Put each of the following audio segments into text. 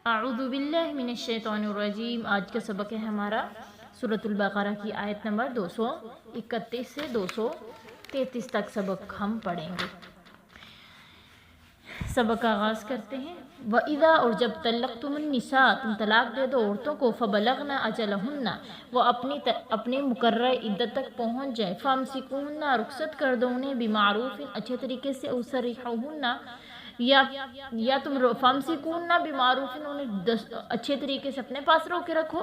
اعوذ باللہ من الشیطان الرجیم۔ آج کا سبق ہے ہمارا سورۃ البقرہ کی آیت نمبر 231 سے 233 تک سبق ہم پڑھیں گے۔ سبق کا آغاز کرتے ہیں۔ وَإِذَا اور جب طلقتم النساء تم طلاق دے دو عورتوں کو، فَبَلَغْنَ أَجَلَهُنَّ وہ اپنے مقررہ عدت تک پہنچ جائے، فَأَمْسِكُوهُنَّ رخصت کر دو انہیں، بِمَعْرُوفٍ اچھے طریقے سے، أَوْ سَرِّحُوهُنَّ یا تم فَأَمْسِكُوهُنَّ بِمَعْرُوفٍ انہیں اچھے طریقے سے اپنے پاس رو کے رکھو،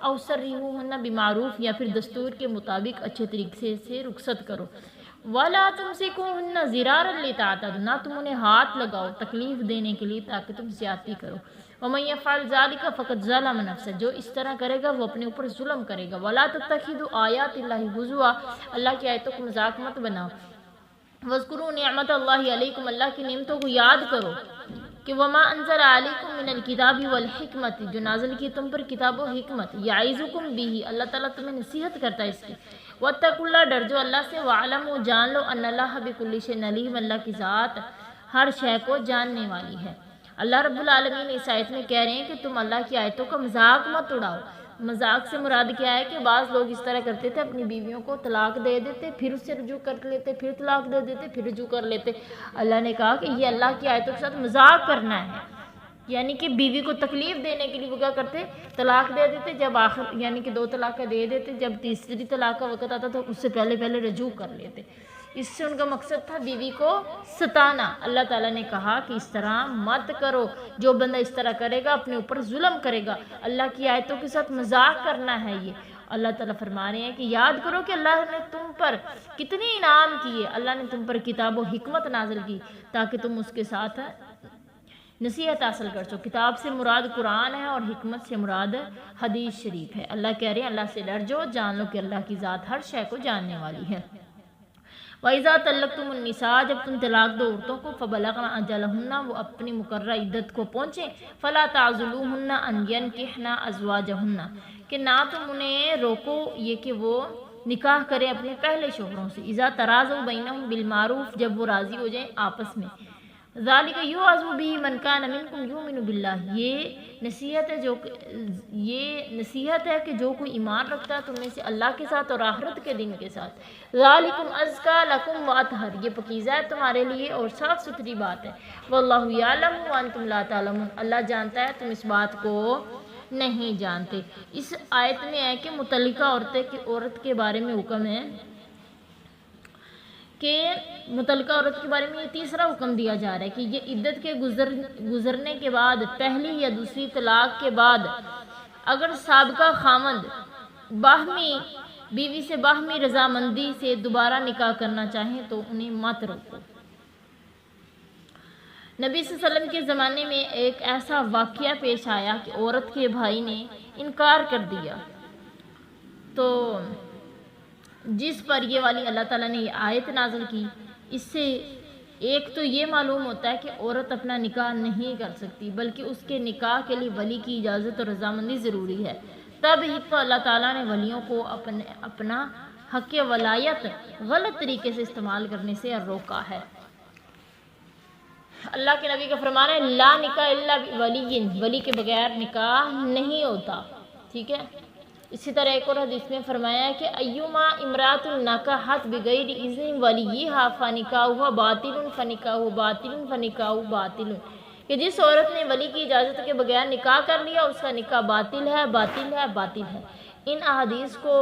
أَوْ سَرِّحُوهُنَّ بِمَعْرُوف یا پھر دستور کے مطابق اچھے طریقے سے رخصت کرو۔ وَلَا تُمْسِكُوهُنَّ ضِرَارًا لِتَعْتَدُوا نہ تم انہیں ہاتھ لگاؤ تکلیف دینے کے لیے تاکہ تم زیادتی کرو۔ وَمَن يَفْعَلْ ذَلِكَ فَقَدْ ظَلَمَ نَفْسَهُ جو اس طرح کرے گا وہ اپنے اوپر ظلم کرے گا۔ وَلَا تَتَّخِذُوا آيَاتِ اللَّهِ هُزُوًا اللہ کی آیتوں کو مذاق مت بناؤ۔ وَاذْكُرُوا نِعْمَتَ اللَّهِ عَلَيْكُمْ اللہ کی نعمتوں کو یاد کرو کہ وَمَا أَنزَلَ عَلَيْكُم مِّنَ الْكِتَابِ وَالْحِكْمَةِ جو نازل کی تم پر کتاب و حکمت، یعظکم بہ اللہ تعالیٰ تمہیں نصیحت کرتا ہے اس کی۔ واتقوا اللہ ڈر جو اللہ سے، وَاعْلَمُوا جان لو ان اللہ بکل شیء علیم اللہ کی ذات ہر شے کو جاننے والی ہے۔ اللہ رب العالمین اس آیت میں کہہ رہے ہیں کہ تم اللہ کی آیتوں کا مذاق مت اڑاؤ۔ مذاق سے مراد کیا ہے کہ بعض لوگ اس طرح کرتے تھے، اپنی بیویوں کو طلاق دے دیتے، پھر اس سے رجوع کر لیتے، پھر طلاق دے دیتے، پھر رجوع کر لیتے۔ اللہ نے کہا کہ یہ اللہ کی آیتوں کے ساتھ مذاق کرنا ہے، یعنی کہ بیوی کو تکلیف دینے کے لیے وہ کیا کرتے، طلاق دے دیتے، جب آخر یعنی کہ 2 طلاق دے دیتے، جب تیسری طلاق کا وقت آتا تو اس سے پہلے رجوع کر لیتے۔ اس سے ان کا مقصد تھا بیوی کو ستانا۔ اللہ تعالیٰ نے کہا کہ اس طرح مت کرو، جو بندہ اس طرح کرے گا اپنے اوپر ظلم کرے گا، اللہ کی آیتوں کے ساتھ مذاق کرنا ہے یہ۔ اللہ تعالیٰ فرما رہے ہیں کہ یاد کرو کہ اللہ نے تم پر کتنی انعام کیے، اللہ نے تم پر کتاب و حکمت نازل کی تاکہ تم اس کے ساتھ نصیحت حاصل کر سو۔ کتاب سے مراد قرآن ہے اور حکمت سے مراد حدیث شریف ہے۔ اللہ کہہ رہے ہیں اللہ سے ڈر جو، جان لو کہ اللہ کی ذات ہر شے کو جاننے والی ہے۔ وَإِذَا طَلَّقْتُمُ النِّسَاءَ جب تم طلاق دو عورتوں کو، فَبَلَغْنَ أَجَلَهُنَّ وہ اپنی مقررہ عدت کو پہنچیں، فَلَا تَعْضُلُوهُنَّ أَن يَنكِحْنَ أَزْوَاجَهُنَّ کہ نہ تم انہیں روکو یہ کہ وہ نکاح کریں اپنے پہلے شوہروں سے، اِذَا تَرَاضَوْا بَيْنَهُم بِالْمَعْرُوفِ جب وہ راضی ہو جائیں آپس میں۔ ذَلِكَ يُوعَظُ بِهِ مَن كَانَ مِنكُمْ يُؤْمِنُ بِاللَّهِ یہ نصیحت ہے کہ جو کوئی ایمان رکھتا ہے تم میں سے اللہ کے ساتھ اور آخرت کے دن کے ساتھ۔ ذَلِكُمْ أَزْكَىٰ لَكُمْ وَأَطْهَرُ یہ پاکیزہ ہے تمہارے لیے اور صاف ستھری بات ہے۔ وَاللَّهُ يَعْلَمُ وَأَنْتُمْ لَا تَعْلَمُونَ اللہ جانتا ہے تم اس بات کو نہیں جانتے۔ اس آیت میں ہے کہ مطلقہ عورت کے بارے میں حکم ہے کہ مطلقہ عورت کے بارے میں یہ تیسرا حکم دیا جا رہا ہے کہ یہ عدت کے گزرنے کے بعد، پہلی یا دوسری طلاق کے بعد اگر سابقہ خاوند بیوی سے باہمی رضامندی سے دوبارہ نکاح کرنا چاہیں تو انہیں مت روکو۔ نبی صلی اللہ علیہ وسلم کے زمانے میں ایک ایسا واقعہ پیش آیا کہ عورت کے بھائی نے انکار کر دیا، تو جس پر یہ والی اللہ تعالیٰ نے یہ آیت نازل کی۔ اس سے ایک تو یہ معلوم ہوتا ہے کہ عورت اپنا نکاح نہیں کر سکتی، بلکہ اس کے نکاح کے لیے ولی کی اجازت اور رضامندی ضروری ہے۔ تب ہی تو اللہ تعالیٰ نے ولیوں کو اپنا حق ولایت غلط طریقے سے استعمال کرنے سے روکا ہے۔ اللہ کے نبی کا فرمان ہے لا نکاح الا بولی، ولی کے بغیر نکاح نہیں ہوتا، ٹھیک ہے۔ اسی طرح ایک اور حدیث میں فرمایا ہے کہ ایما امرات نکحت بغیر اذن ولیھا فنکاحها باطل فنکاحها باطل فنکاحها باطل کہ جس عورت نے ولی کی اجازت کے بغیر نکاح کر لیا اس کا نکاح باطل ہے، باطل ہے، باطل ہے۔ ان احادیث کو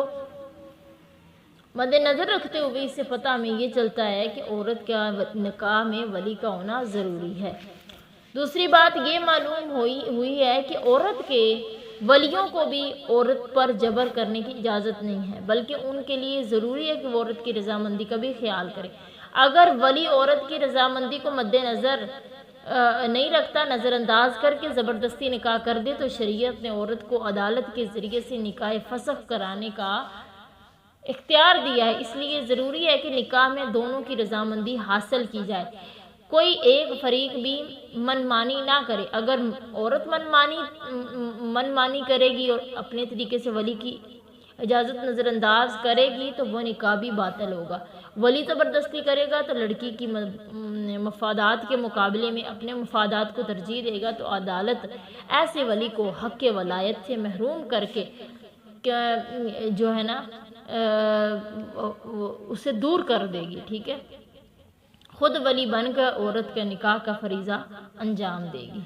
مد نظر رکھتے ہوئے اس سے پتہ ہمیں یہ چلتا ہے کہ عورت کا نکاح میں ولی کا ہونا ضروری ہے۔ دوسری بات یہ معلوم ہوئی ہے کہ عورت کے ولیوں کو بھی عورت پر جبر کرنے کی اجازت نہیں ہے، بلکہ ان کے لیے ضروری ہے کہ وہ عورت کی رضامندی کا بھی خیال کرے۔ اگر ولی عورت کی رضامندی کو مد نظر نہیں رکھتا، نظر انداز کر کے زبردستی نکاح کر دے تو شریعت نے عورت کو عدالت کے ذریعے سے نکاح فسخ کرانے کا اختیار دیا ہے۔ اس لیے ضروری ہے کہ نکاح میں دونوں کی رضامندی حاصل کی جائے، کوئی ایک فریق بھی منمانی نہ کرے۔ اگر عورت منمانی کرے گی اور اپنے طریقے سے ولی کی اجازت نظر انداز کرے گی تو وہ نکاح بھی باطل ہوگا۔ ولی زبردستی کرے گا تو لڑکی کی مفادات کے مقابلے میں اپنے مفادات کو ترجیح دے گا، تو عدالت ایسے ولی کو حق ولایت سے محروم کر کے جو ہے نا اسے دور کر دے گی، ٹھیک ہے، خود ولی بن کر عورت کے نکاح کا فریضہ انجام دے گی۔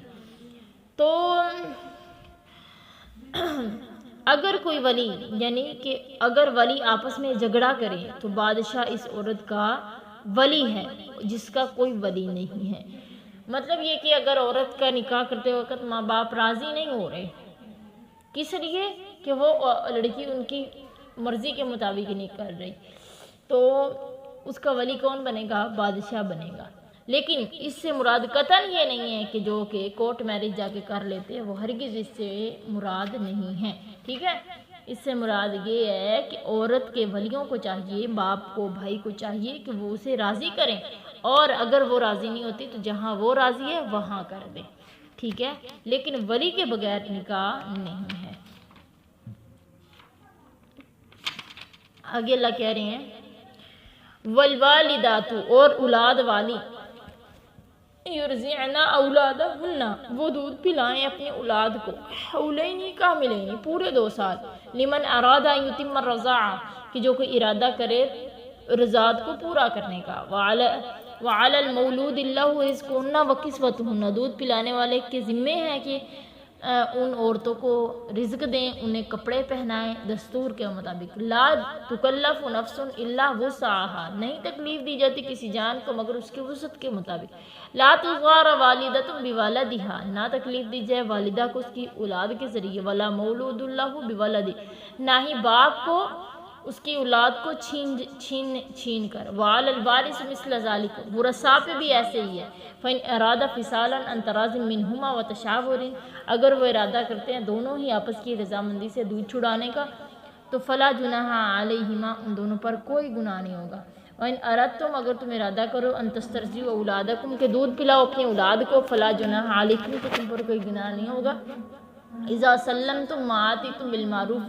تو اگر کوئی ولی یعنی کہ اگر ولی آپس میں جھگڑا کرے تو بادشاہ اس عورت کا ولی ہے جس کا کوئی ولی نہیں ہے۔ مطلب یہ کہ اگر عورت کا نکاح کرتے وقت ماں باپ راضی نہیں ہو رہے، کس لیے کہ وہ لڑکی ان کی مرضی کے مطابق نہیں کر رہی، تو اس کا ولی کون بنے گا؟ بادشاہ بنے گا۔ لیکن اس سے مراد قطعاً یہ نہیں ہے کہ جو کہ کورٹ میرج جا کے کر لیتے ہیں وہ ہرگز اس سے مراد نہیں ہے، ٹھیک ہے۔ اس سے مراد یہ ہے کہ عورت کے ولیوں کو چاہیے، باپ کو، بھائی کو چاہیے کہ وہ اسے راضی کریں، اور اگر وہ راضی نہیں ہوتی تو جہاں وہ راضی ہے وہاں کر دیں، ٹھیک ہے، لیکن ولی کے بغیر نکاح نہیں ہے۔ آگے اللہ کہہ رہے ہیں والوالدات، اور اولاد والی، یرضعن اولادہن، وہ دودھ پلائیں اپنے اولاد کو، حولین کاملین، پورے 2 سال، لمن اراد ان یتم الرضاعہ، کہ جو کوئی ارادہ کرے رضاعت کو پورا کرنے کا، وعلی المولود لہ رزقہن وکسوتہن، دودھ پلانے والے کے ذمے ہے کہ ان عورتوں کو رزق دیں، انہیں کپڑے پہنائیں دستور کے مطابق۔ لا تکلف نفس الا وسعہا، نہیں تکلیف دی جاتی کسی جان کو مگر اس کے وسعت کے مطابق۔ لا تضار والدۃ بولدہا، نہ تکلیف دی جائے والدہ کو اس کی اولاد کے ذریعے، ولا مولود لہ بولدہ، نہ ہی باپ کو اس کی اولاد کو چھین کر۔ وعلی الوارث مثل ذلک، ورثاء پہ بھی ایسے ہی ہے۔ فإن اراد فصالا عن تراض منہما وتشاور، اگر وہ ارادہ کرتے ہیں دونوں ہی آپس کی رضامندی سے دودھ چھڑانے کا، تو فلا جناح علیہما، ان دونوں پر کوئی گناہ نہیں ہوگا۔ وإن اردتم، اگر تم ارادہ کرو، ان تسترضعوا اولادکم، کہ دودھ پلاؤ اپنی اولاد کو، فلا جناح علیکم، تو تم پر کوئی گناہ نہیں ہوگا۔ اذا سلمتم ما آتیتم بالمعروف،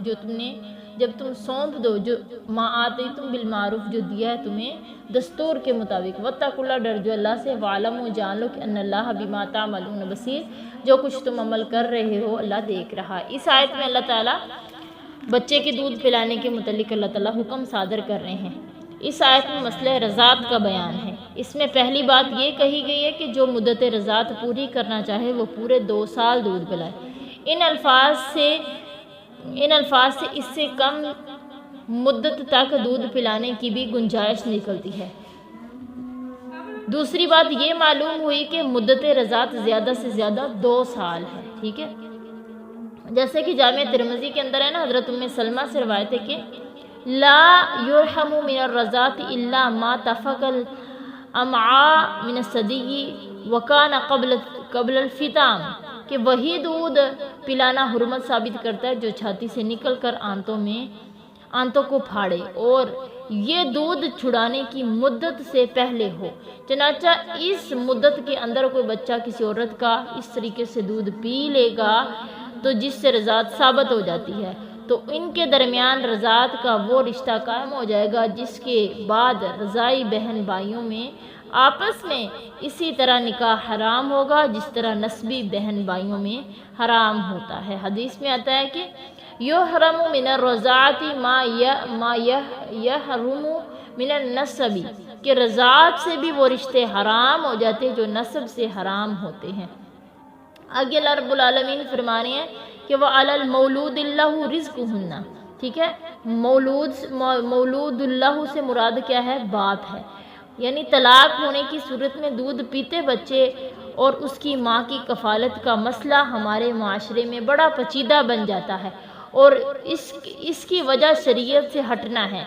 جب تم سونپ دو جو ما آتیتم بالمعروف، جو دیا ہے تمہیں دستور کے مطابق۔ واتقوا اللہ، ڈر جو اللہ سے، واعلموا، جان لو کہ ان اللہ بما تعملون بصیر، جو کچھ تم عمل کر رہے ہو اللہ دیکھ رہا۔ اس آیت میں اللہ تعالیٰ بچے کے دودھ پلانے کے متعلق اللہ تعالیٰ حکم صادر کر رہے ہیں۔ اس آیت میں مسئلہ رضاعت کا بیان ہے۔ اس میں پہلی بات یہ کہی گئی ہے کہ جو مدت رضاعت پوری کرنا چاہے وہ پورے 2 سال دودھ پلائے۔ ان الفاظ سے اس سے کم مدت تک دودھ پلانے کی بھی گنجائش نکلتی ہے۔ دوسری بات یہ معلوم ہوئی کہ مدت رضاعت زیادہ سے زیادہ 2 سال ہے، ٹھیک ہے، جیسے کہ جامع ترمذی کے اندر ہے نا، حضرت ام سلمہ سے روایت ہے کہ لا یرحم من الرضاعت الا ما تفق الامعاء من الثدی وکان قبل الفطام، کہ وہی دودھ پلانا حرمت ثابت کرتا ہے جو چھاتی سے نکل کر آنتوں کو پھاڑے اور یہ دودھ چھڑانے کی مدت سے پہلے ہو۔ چنانچہ اس مدت کے اندر کوئی بچہ کسی عورت کا اس طریقے سے دودھ پی لے گا تو جس سے رضاعت ثابت ہو جاتی ہے، تو ان کے درمیان رضاعت کا وہ رشتہ قائم ہو جائے گا جس کے بعد رضاعی بہن بھائیوں میں آپس میں اسی طرح نکاح حرام ہوگا جس طرح نسبی بہن بھائیوں میں حرام ہوتا ہے۔ حدیث میں آتا ہے کہ یحرم من الرضاعت ما یحرم من النسب، کہ رضاعت سے بھی وہ رشتے حرام ہو جاتے جو نسب سے حرام ہوتے ہیں۔ آگے اللہ رب العالمین فرما رہے ہیں کہ وعلی المولود لہ رزقہن، ٹھیک ہے، مولود اللہ سے مراد کیا ہے؟ باپ ہے، یعنی طلاق ہونے کی صورت میں دودھ پیتے بچے اور اس کی ماں کی کفالت کا مسئلہ ہمارے معاشرے میں بڑا پیچیدہ بن جاتا ہے، اور اس کی وجہ شریعت سے ہٹنا ہے۔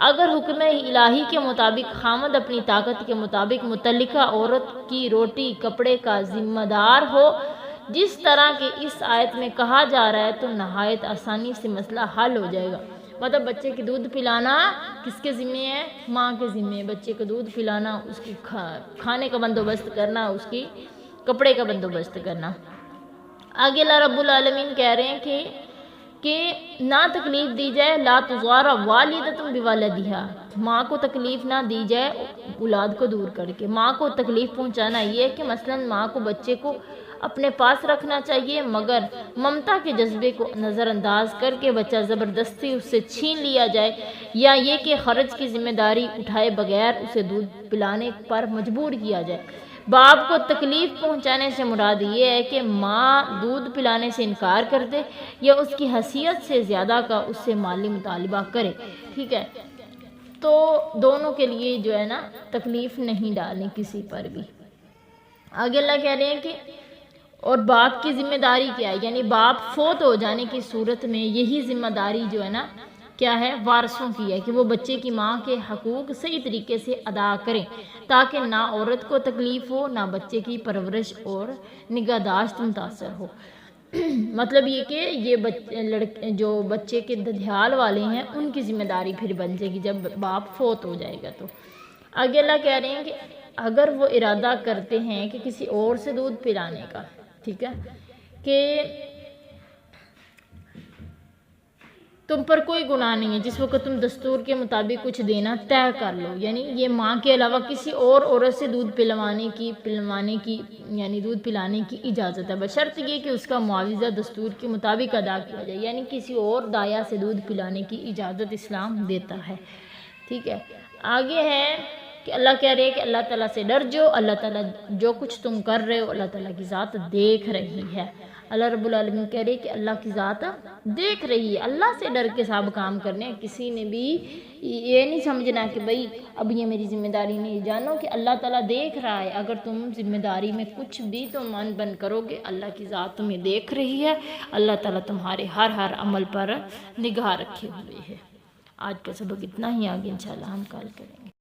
اگر حکم الہی کے مطابق خامد اپنی طاقت کے مطابق متعلقہ عورت کی روٹی کپڑے کا ذمہ دار ہو جس طرح کہ اس آیت میں کہا جا رہا ہے، تو نہایت آسانی سے مسئلہ حل ہو جائے گا۔ مطلب بچے کی دودھ پلانا کس کے ذمے ہے؟ ماں کے ذمے ہے۔ بچے کو دودھ پلانا، اس کی کھانے کا بندوبست کرنا، اس کی کپڑے کا بندوبست کرنا۔ آگے اللہ رب العالمین کہہ رہے ہیں کہ کہ نہ تکلیف دی جائے، لا تضار والدۃ بولدہا، ماں کو تکلیف نہ دی جائے اولاد کو دور کر کے۔ ماں کو تکلیف پہنچانا یہ ہے کہ مثلا ماں کو بچے کو اپنے پاس رکھنا چاہیے، مگر ممتا کے جذبے کو نظر انداز کر کے بچہ زبردستی اس سے چھین لیا جائے، یا یہ کہ خرچ کی ذمہ داری اٹھائے بغیر اسے دودھ پلانے پر مجبور کیا جائے۔ باپ کو تکلیف پہنچانے سے مراد یہ ہے کہ ماں دودھ پلانے سے انکار کر دے یا اس کی حیثیت سے زیادہ کا اس سے مالی مطالبہ کرے، ٹھیک ہے۔ تو دونوں کے لیے جو ہے نا تکلیف نہیں ڈالنی کسی پر بھی۔ آگے اللہ کہہ رہے ہیں کہ اور باپ کی ذمہ داری کیا ہے، یعنی باپ فوت ہو جانے کی صورت میں یہی ذمہ داری جو ہے نا کیا ہے، وارثوں کی ہے کہ وہ بچے کی ماں کے حقوق صحیح طریقے سے ادا کریں، تاکہ نہ عورت کو تکلیف ہو، نہ بچے کی پرورش اور نگہداشت متاثر ہو۔ مطلب یہ کہ یہ جو بچے کے دھیال والے ہیں ان کی ذمہ داری پھر بن جائے گی جب باپ فوت ہو جائے گا۔ تو آگے اللہ کہہ رہے ہیں کہ اگر وہ ارادہ کرتے ہیں کہ کسی اور سے دودھ پلانے کا، ٹھیک ہے، کہ تم پر کوئی گناہ نہیں ہے جس وقت تم دستور کے مطابق کچھ دینا طے کر لو، یعنی یہ ماں کے علاوہ کسی اور عورت سے دودھ پلوانے کی یعنی دودھ پلانے کی اجازت ہے، بشرط یہ کہ اس کا معاوضہ دستور کے مطابق ادا کیا جائے، یعنی کسی اور دایا سے دودھ پلانے کی اجازت اسلام دیتا ہے، ٹھیک ہے۔ آگے ہے کہ اللہ کہہ رہے ہیں کہ اللہ تعالیٰ سے ڈر جو، اللہ تعالیٰ جو کچھ تم کر رہے ہو اللہ تعالیٰ کی ذات دیکھ رہی ہے۔ اللہ رب العالمین کہہ رہے ہیں کہ اللہ کی ذات دیکھ رہی ہے، اللہ سے ڈر کے سب کام کرنے ہیں۔ کسی نے بھی یہ نہیں سمجھنا کہ بھئی اب یہ میری ذمہ داری نہیں، جانو کہ اللہ تعالیٰ دیکھ رہا ہے، اگر تم ذمہ داری میں کچھ بھی تم من بن کرو گے اللہ کی ذات تمہیں دیکھ رہی ہے، اللہ تعالیٰ تمہارے ہر عمل پر نگاہ رکھے ہوئے ہے۔ آج کا سبق اتنا ہی، آگے انشاءاللہ ہم کل کریں گے۔